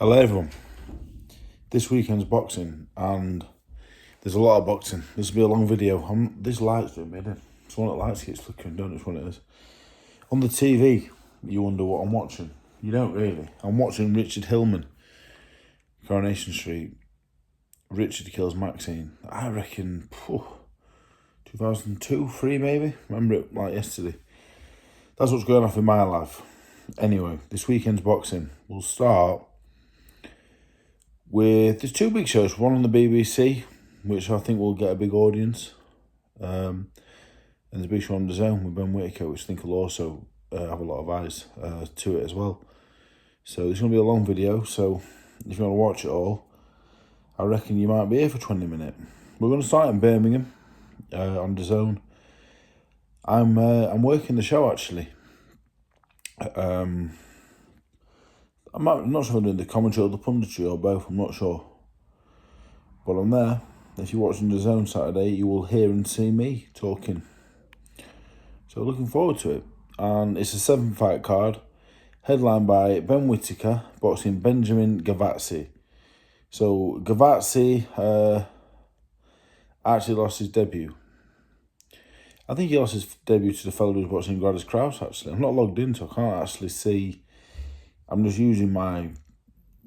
Hello everyone. This weekend's boxing and there's a lot of boxing. This will be a long video. This light's doing me in. It's one of the lights keeps flickering, don't know which one it is. On the TV, you wonder what I'm watching. You don't really. I'm watching Richard Hillman, Coronation Street. Richard kills Maxine. I reckon 2002, 3 maybe. Remember it like yesterday. That's what's going off in my life. Anyway, this weekend's boxing. We'll start there's two big shows, one on the BBC, which I think will get a big audience, and there's a big show on DAZN with Ben Whitaker, which I think will also have a lot of eyes to it as well. So it's going to be a long video, so if you want to watch it all, I reckon you might be here for 20 minutes. We're going to start in Birmingham on DAZN. I'm working the show actually. I'm not sure if I'm doing the commentary or the punditry or both, I'm not sure. But I'm there. If you're watching DAZN Saturday, you will hear and see me talking. So looking forward to it. And it's a 7-fight card, headlined by Ben Whitaker, boxing Benjamin Gavazzi. So Gavazzi actually lost his debut. I think he lost his debut to the fellow who was boxing Gladys Krause, actually. I'm not logged in, so I can't actually see. I'm just using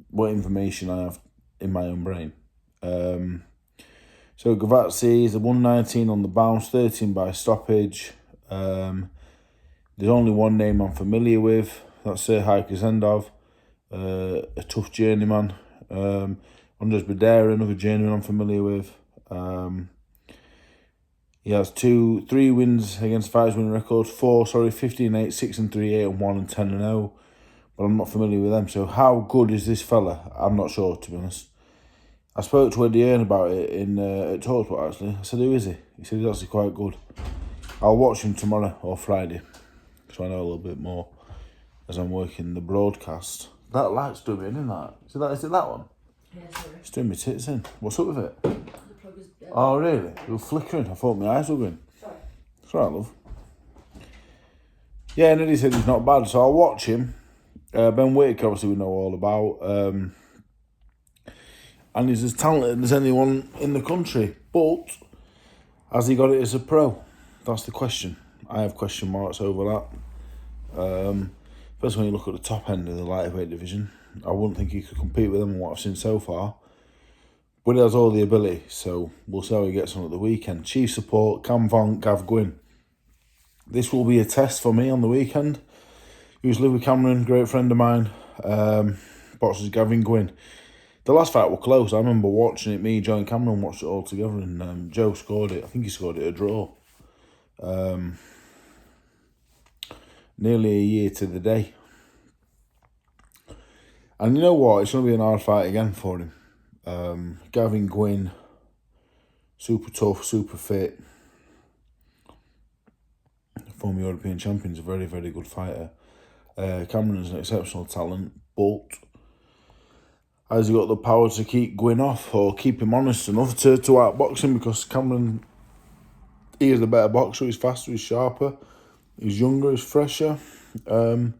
what information I have in my own brain. So Gavazzi is a 119 on the bounce, 13 by stoppage. There's only one name I'm familiar with. That's Sir Heike Zendov, a tough journeyman. Andres Badera, another journeyman I'm familiar with. He has 3 wins against fights winning records. 15-8, 6-3, 8-1, and 10-0. But I'm not familiar with them. So how good is this fella? I'm not sure, to be honest. I spoke to Eddie Earn about it at Talksport, actually. I said, who is he? He said he's actually quite good. I'll watch him tomorrow or Friday, so I know a little bit more as I'm working the broadcast. That light's doing me in, isn't that? Is it that one? Yeah, sorry. It's doing me tits in. What's up with it? The plug is dead. Oh, really? It was flickering. I thought my eyes were going. Sorry. It's alright, love. Yeah, and Eddie said he's not bad, so I'll watch him. Ben Whitaker, obviously, we know all about. And he's as talented as anyone in the country. But has he got it as a pro? That's the question. I have question marks over that. First, when you look at the top end of the lightweight division, I wouldn't think he could compete with them on what I've seen so far. But he has all the ability, so we'll see how he gets on at the weekend. Chief support, Cam Von Gav Gwyn. This will be a test for me on the weekend. Usually with Cameron, great friend of mine, boxers Gavin Gwyn. The last fight was close. I remember watching it. Me, Joe and Cameron watched it all together, and Joe scored it. I think he scored it a draw. Nearly a year to the day. And you know what? It's going to be an hard fight again for him. Gavin Gwyn, super tough, super fit. Former European champion, is a very, very good fighter. Cameron is an exceptional talent, but has he got the power to keep Gwyn off or keep him honest enough to outbox him? Because Cameron, he is the better boxer. He's faster, he's sharper, he's younger, he's fresher. But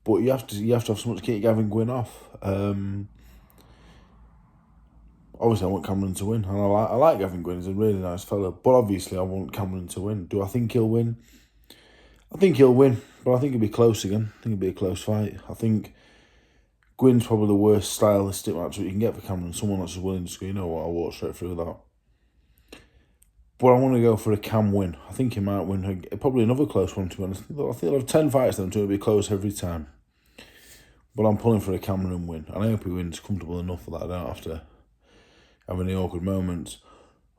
you have to have something to keep Gavin Gwyn off. Obviously, I want Cameron to win, and I like Gavin Gwyn. He's a really nice fella. But obviously, I want Cameron to win. Do I think he'll win? I think he'll win, but I think it'll be close again. I think it'll be a close fight. I think Gwyn's probably the worst stylistic match that you can get for Cameron. Someone that's willing to go, you know what, I'll walk straight through that. But I want to go for a Cam win. I think he might win. Probably another close one, to be honest. I think I'll have 10 fights then, so it'll be close every time. But I'm pulling for a Cameron win. And I hope he wins comfortable enough that I don't have to have any awkward moments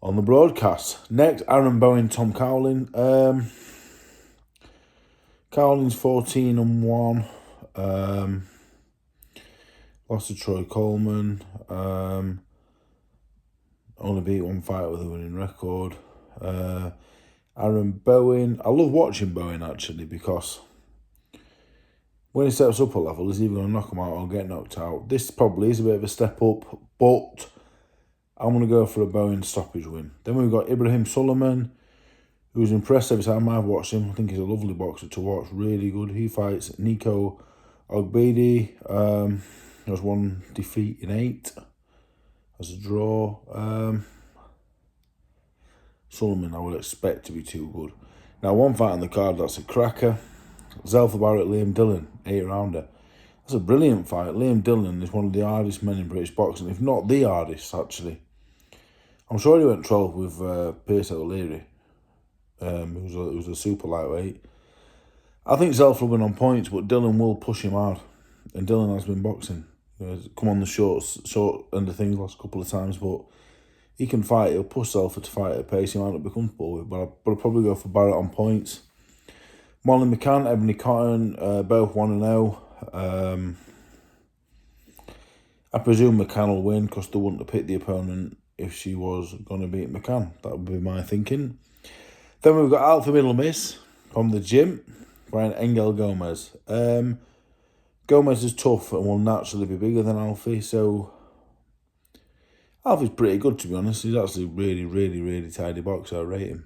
on the broadcast. Next, Aaron Bowen, Tom Cowling. Cowling's 14-1. Lost to Troy Coleman. Only beat one fight with a winning record. Aaron Bowen. I love watching Bowen, actually, because when he steps up a level, he's either going to knock him out or get knocked out. This probably is a bit of a step up, but I'm going to go for a Bowen stoppage win. Then we've got Ibrahim Sulaiman, who's impressed every time I've watched him. I think he's a lovely boxer to watch, really good. He fights Nico Ogbedi. There's 1 defeat in 8. As a draw. Solomon I would expect to be too good. Now, one fight on the card that's a cracker. Zelfa Barrett, Liam Dillon, 8-rounder. That's a brilliant fight. Liam Dillon is one of the hardest men in British boxing, if not the hardest, actually. I'm sure he went 12 with Pierce O'Leary, who was a super lightweight. I think Zelfa will win on points, but Dillon will push him hard. And Dillon has been boxing. Come on the short end of things last couple of times, but he can fight. He'll push Zelfa to fight at a pace he might not be comfortable with, but I'll probably go for Barrett on points. Molly McCann, Ebony Cotton, both 1-0. I presume McCann will win because they wouldn't have picked the opponent if she was going to beat McCann. That would be my thinking. Then we've got Alpha Middle Miss from the gym, Brian Engel Gomez. Gomez is tough and will naturally be bigger than Alfie, so Alfie's pretty good, to be honest. He's actually really, really, really tidy boxer. I rate him.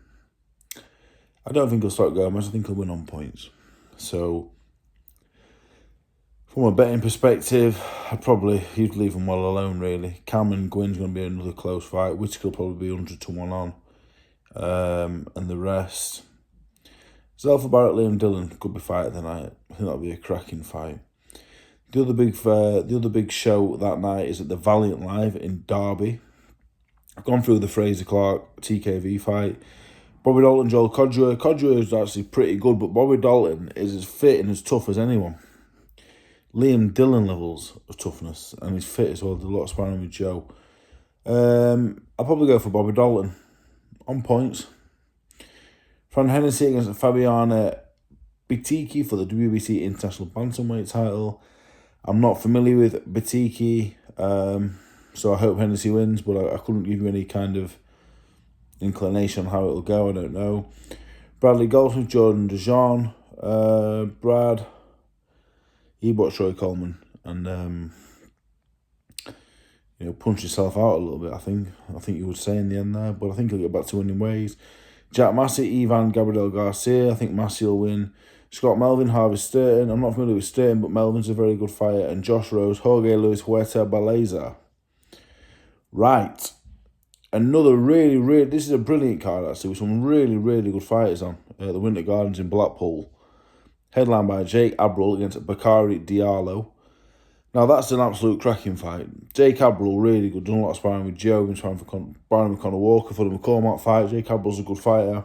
I don't think he'll stop Gomez. I think he'll win on points. So, from a betting perspective, you'd leave him well alone, really. Cam and Gwyn's going to be another close fight. Whittaker will probably be 100-1 on. And the rest. Zelfa Barrett, Liam Dillon could be fight of the night. I think that'll be a cracking fight. The other big show that night is at the Valiant Live in Derby. I've gone through the Fraser Clark TKV fight. Bobby Dalton, Joel Codger. Codger is actually pretty good, but Bobby Dalton is as fit and as tough as anyone. Liam Dillon levels of toughness, and he's fit as well. Did a lot of sparring with Joe. I'll probably go for Bobby Dalton on points. Fran Hennessy against Fabiana Bitiki for the WBC International Bantamweight title. I'm not familiar with Bitiki, so I hope Hennessy wins, but I couldn't give you any kind of inclination on how it'll go. I don't know. Bradley Goldsmith, Jordan DeJean, Brad. He bought Troy Coleman and punched himself out a little bit. I think you would say in the end there, but I think he'll get back to winning ways. Jack Massey, Ivan Gabriel Garcia. I think Massey will win. Scott Melvin, Harvey Sturton. I'm not familiar with Sturton, but Melvin's a very good fighter. And Josh Rose, Jorge Luis Huerta Baleza. Right. Another really, this is a brilliant card actually, with some really, really good fighters on. The Winter Gardens in Blackpool. Headlined by Jake Abril against Bakari Diallo. Now that's an absolute cracking fight. Jake Abril, really good. Done a lot of sparring with Joe. Been sparring for Brian Conor Walker for the McCormack fight. Jake Abril's a good fighter.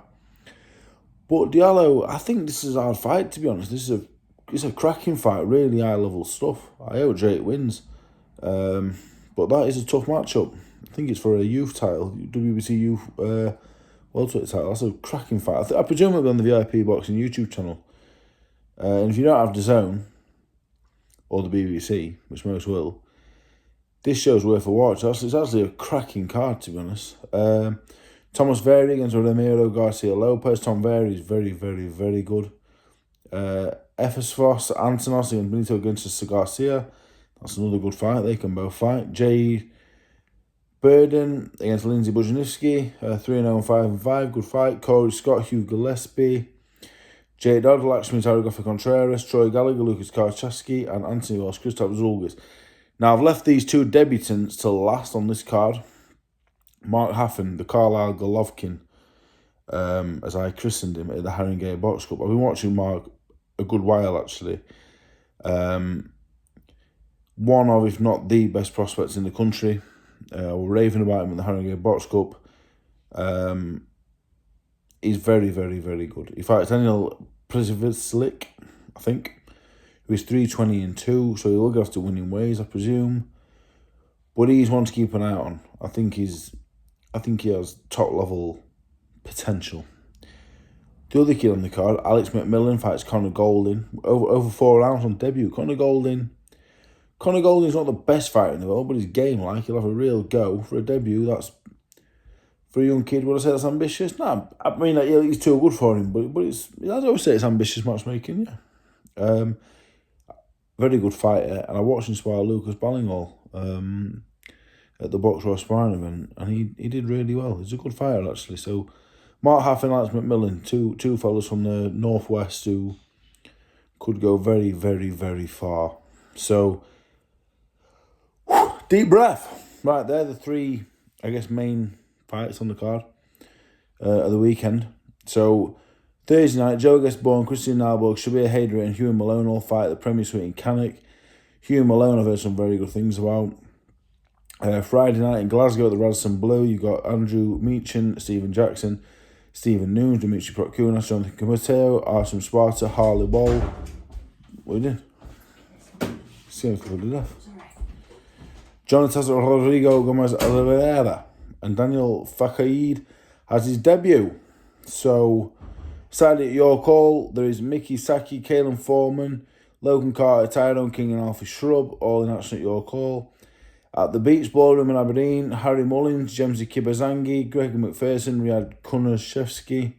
But Diallo, I think this is a hard fight, to be honest. It's a cracking fight, really high-level stuff. I hope Jake wins. But that is a tough matchup. I think it's for a youth title, WBC Youth welterweight title. That's a cracking fight. I presume it'll be on the VIP Boxing YouTube channel. And if you don't have DAZN, or the BBC, which most will, this show's worth a watch. It's actually a cracking card, to be honest. Thomas Verry against Ramiro Garcia Lopez. Tom Verry is very, very, very good. Efesfos Antonos against Benito against Garcia. That's another good fight. They can both fight. Jay Burden against Lindsay Bujanivsky. 3-0 5-5. Good fight. Corey Scott, Hugh Gillespie. Jake Dodd, Lakshmi Taragoffa Contreras. Troy Gallagher, Lucas Karchaski, and Anthony Walsh, Christoph Zulgis. Now, I've left these two debutants till last on this card. Mark Haffen, the Carlisle Golovkin, as I christened him at the Haringey Box Cup. I've been watching Mark a good while, actually. One of, if not the best prospects in the country. We're raving about him at the Haringey Box Cup. He's very, very, very good. He fights Daniel Przivitslik, I think, who is 3-20-2, so he will go after winning ways, I presume. But he's one to keep an eye on. I think he has top level potential. The other kid on the card, Alex McMillan, fights Conor Golding. Over 4 rounds on debut. Conor Golding's not the best fighter in the world, but he's game like. He'll have a real go for a debut. That's, for a young kid, would I say that's ambitious? No, I mean, he's too good for him, but it's, I always say it's ambitious matchmaking, yeah. Very good fighter, and I watched him spar Lucas Ballingall at the Box Raw sparring event, and he did really well. He's a good fighter, actually. So, Mark Haff and Alex McMillan, two fellas from the Northwest who could go very, very, very far. So, Deep breath. Right, they're the three, I guess, main fights on the card of the weekend. So, Thursday night, Joe Gasborn, Christian Nalborg, Shabir Hayder and Hugh Malone all fight at the Premier Suite in Cannock. Hugh Malone I've heard some very good things about. Friday night in Glasgow at the Radisson Blue, you've got Andrew Meechan, Stephen Jackson, Stephen Noons, Dimitri Prokounas, Jonathan Camateo, Artem Sparta, Harley Wall. What are you doing? Seems to be death. Jonathan Rodrigo Gomez Oliveira and Daniel Fakaid has his debut. So, Saturday at York Hall, there is Mickey Saki, Caelan Foreman, Logan Carter, Tyrone King and Alfie Shrub, all in action at York Hall. At the Beach Ballroom in Aberdeen, Harry Mullins, Jemsy Kibazangi, Greg McPherson, Riyad Kunashevsky,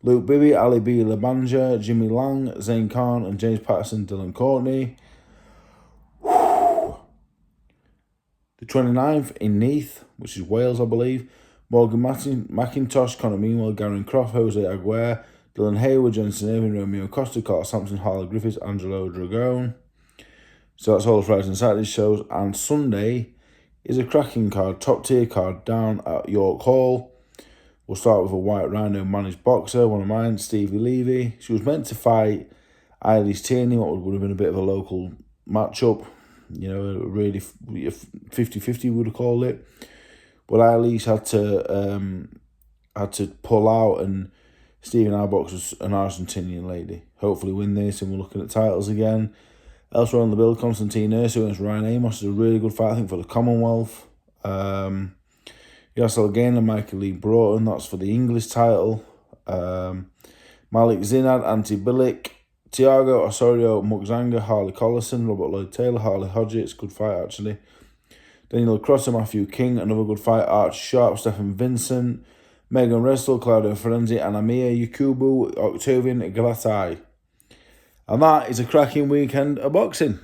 Luke Bibby, Ali B. Labanja, Jimmy Lang, Zane Khan and James Patterson, Dylan Courtney. The 29th in Neath, which is Wales, I believe. Morgan McIntosh, Conor Meanwell, Garen Croft, Jose Aguirre, Dylan Hayward, Jensen Irving, Romeo Costa, Carter Sampson, Harley Griffiths, Angelo Dragone. So that's all Friday and Saturday shows. And Sunday is a cracking card, top tier card down at York Hall. We'll start with a White Rhino managed boxer, one of mine, Stevie Levy. She was meant to fight Eilise Tierney, what would have been a bit of a local matchup. You know, really 50-50 would have called it. But Eilise had to pull out, and Stephen Arbox was an Argentinian lady. Hopefully win this, and we're looking at titles again. Elsewhere on the bill, Constantine Urso against Ryan Amos is a really good fight, I think, for the Commonwealth. Yasser Gain and Michael Lee Broughton, that's for the English title. Malik Zinad, Antti Bilic, Tiago Osorio Mugzanga, Harley Collison, Robert Lloyd Taylor, Harley Hodgetts, good fight actually. Daniel Crosser, Matthew King, another good fight. Archie Sharp, Stephen Vincent, Megan Restle, Claudio Ferenzi, and Amir Yakubu, Octavian Glatai. And that is a cracking weekend of boxing.